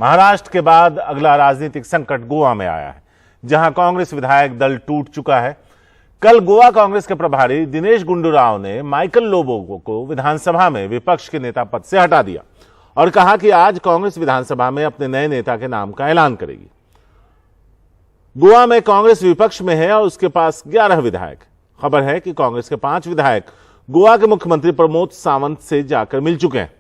महाराष्ट्र के बाद अगला राजनीतिक संकट गोवा में आया है, जहां कांग्रेस विधायक दल टूट चुका है। कल गोवा कांग्रेस के प्रभारी दिनेश गुंडूराव ने माइकल लोबो को विधानसभा में विपक्ष के नेता पद से हटा दिया और कहा कि आज कांग्रेस विधानसभा में अपने नए नेता के नाम का ऐलान करेगी। गोवा में कांग्रेस विपक्ष में है और उसके पास 11 विधायक। खबर है कि कांग्रेस के 5 विधायक गोवा के मुख्यमंत्री प्रमोद सावंत से जाकर मिल चुके हैं।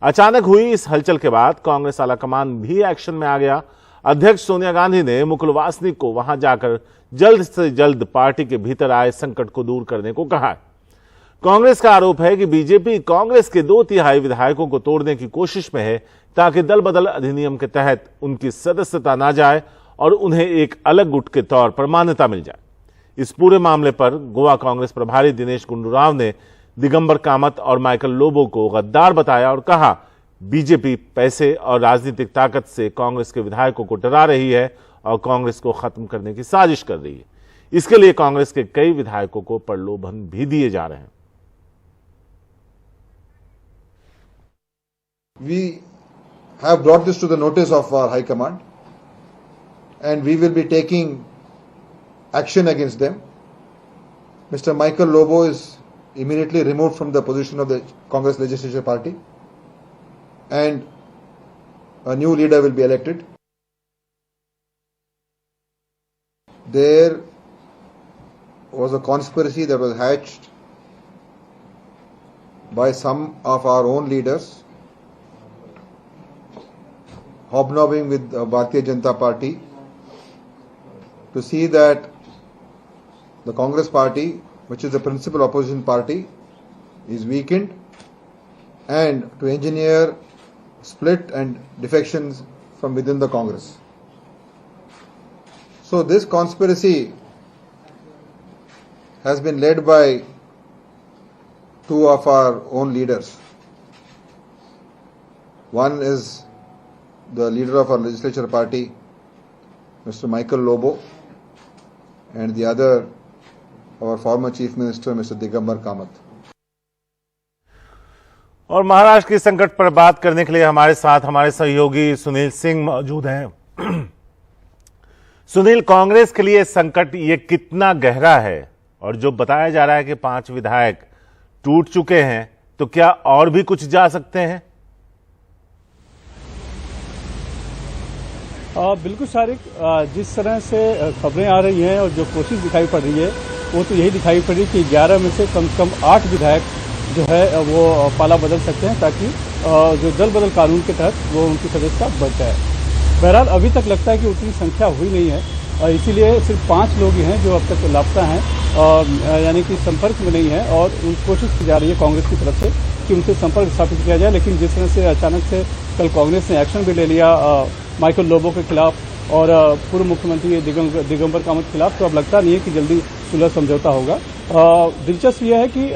अचानक हुई इस हलचल के बाद कांग्रेस आलाकमान भी एक्शन में आ गया। अध्यक्ष सोनिया गांधी ने मुकुल वासनिक को वहां जाकर जल्द से जल्द पार्टी के भीतर आए संकट को दूर करने को कहा। कांग्रेस का आरोप है कि बीजेपी कांग्रेस के 2/3 विधायकों को तोड़ने की कोशिश में है, ताकि दल बदल अधिनियम के तहत उनकी सदस्यता ना जाए और उन्हें एक अलग गुट के तौर पर मान्यता मिल जाए। इस पूरे मामले पर गोवा कांग्रेस प्रभारी दिनेश गुंडूराव ने दिगंबर कामत और माइकल लोबो को गद्दार बताया और कहा, बीजेपी पैसे और राजनीतिक ताकत से कांग्रेस के विधायकों को डरा रही है और कांग्रेस को खत्म करने की साजिश कर रही है। इसके लिए कांग्रेस के कई विधायकों को प्रलोभन भी दिए जा रहे हैं। We have brought this to the notice of our High Command and we will be taking action against them. Mr. Michael Lobo is immediately removed from the position of the Congress Legislature Party and a new leader will be elected. There was a conspiracy that was hatched by some of our own leaders, hobnobbing with Bharatiya Janata Party, to see that the Congress Party, which is the principal opposition party, is weakened and to engineer split and defections from within the Congress. So this conspiracy has been led by 2 of our own leaders. One is the leader of our legislature party, Mr. Michael Lobo, and the other our former chief minister Mr. Digambar Kamath. और महाराष्ट्र के संकट पर बात करने के लिए हमारे साथ हमारे सहयोगी सुनील सिंह मौजूद हैं। सुनील, कांग्रेस के लिए संकट ये कितना गहरा है और जो बताया जा रहा है कि 5 विधायक टूट चुके हैं, तो क्या और भी कुछ जा सकते हैं? बिल्कुल शारिक, जिस तरह से खबरें आ रही हैं और जो कोशिश दिखाई पड़ रही है वो तो यही दिखाई पड़ रही है कि 11 में से कम से कम 8 विधायक जो है वो पाला बदल सकते हैं, ताकि जो दल बदल कानून के तहत वो उनकी सदस्यता बढ़ जाए। बहरहाल अभी तक लगता है कि उतनी संख्या हुई नहीं है और इसीलिए सिर्फ 5 लोग ही हैं जो अब तक लापता हैं, यानी कि संपर्क में नहीं है, और कोशिश की जा रही है कांग्रेस की तरफ से कि उनसे संपर्क स्थापित किया जाए। लेकिन जिस तरह से अचानक से कल कांग्रेस ने एक्शन भी ले लिया माइकल लोबो के खिलाफ और पूर्व मुख्यमंत्री दिगंबर कामत के खिलाफ, तो अब लगता नहीं है कि जल्दी सुलह समझौता होगा। दिलचस्प यह है कि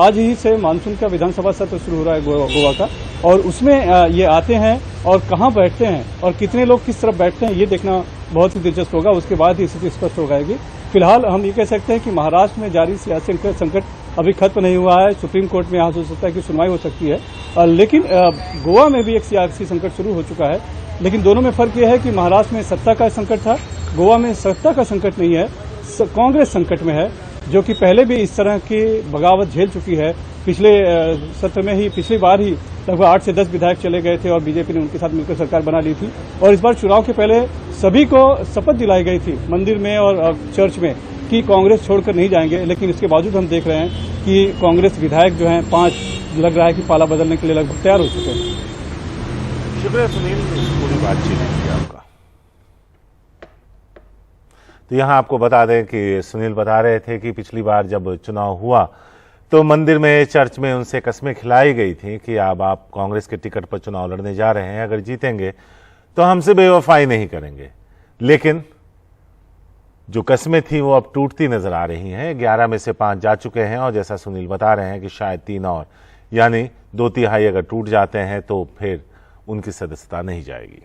आज ही से मानसून का विधानसभा सत्र शुरू हो रहा है गोवा का, और उसमें ये आते हैं और कहां बैठते हैं और कितने लोग किस तरफ बैठते हैं, ये देखना बहुत ही दिलचस्प होगा। उसके बाद ही स्थिति स्पष्ट हो जाएगी। फिलहाल हम ये कह सकते हैं कि महाराष्ट्र में जारी सियासी संकट अभी खत्म नहीं हुआ है। सुप्रीम कोर्ट में यहाँ हो सकता है कि सुनवाई हो सकती है, लेकिन गोवा में भी एक सियासी संकट शुरू हो चुका है। लेकिन दोनों में फर्क यह है कि महाराष्ट्र में सत्ता का संकट था, गोवा में सत्ता का संकट नहीं है, कांग्रेस संकट में है, जो कि पहले भी इस तरह की बगावत झेल चुकी है। पिछले सत्र में ही, पिछली बार ही लगभग 8 से 10 विधायक चले गए थे और बीजेपी ने उनके साथ मिलकर सरकार बना ली थी। और इस बार चुनाव के पहले सभी को शपथ दिलाई गई थी मंदिर में और चर्च में कि कांग्रेस छोड़कर नहीं जाएंगे, लेकिन इसके बावजूद हम देख रहे हैं कि कांग्रेस विधायक जो हैं 5 लग रहा है कि पाला बदलने के लिए लगभग तैयार हो चुके हैं। शुक्रिया सुनील, पूरी बातचीत की आपका। तो यहां आपको बता दें कि सुनील बता रहे थे कि पिछली बार जब चुनाव हुआ तो मंदिर में, चर्च में उनसे कस्में खिलाई गई थी कि अब आप कांग्रेस के टिकट पर चुनाव लड़ने जा रहे हैं, अगर जीतेंगे तो हमसे बेवफाई नहीं करेंगे। लेकिन जो कस्में थी वो अब टूटती नजर आ रही हैं। 11 में से 5 जा चुके हैं और जैसा सुनील बता रहे हैं कि शायद 3 और, यानी 2/3 अगर टूट जाते हैं तो फिर उनकी सदस्यता नहीं जाएगी।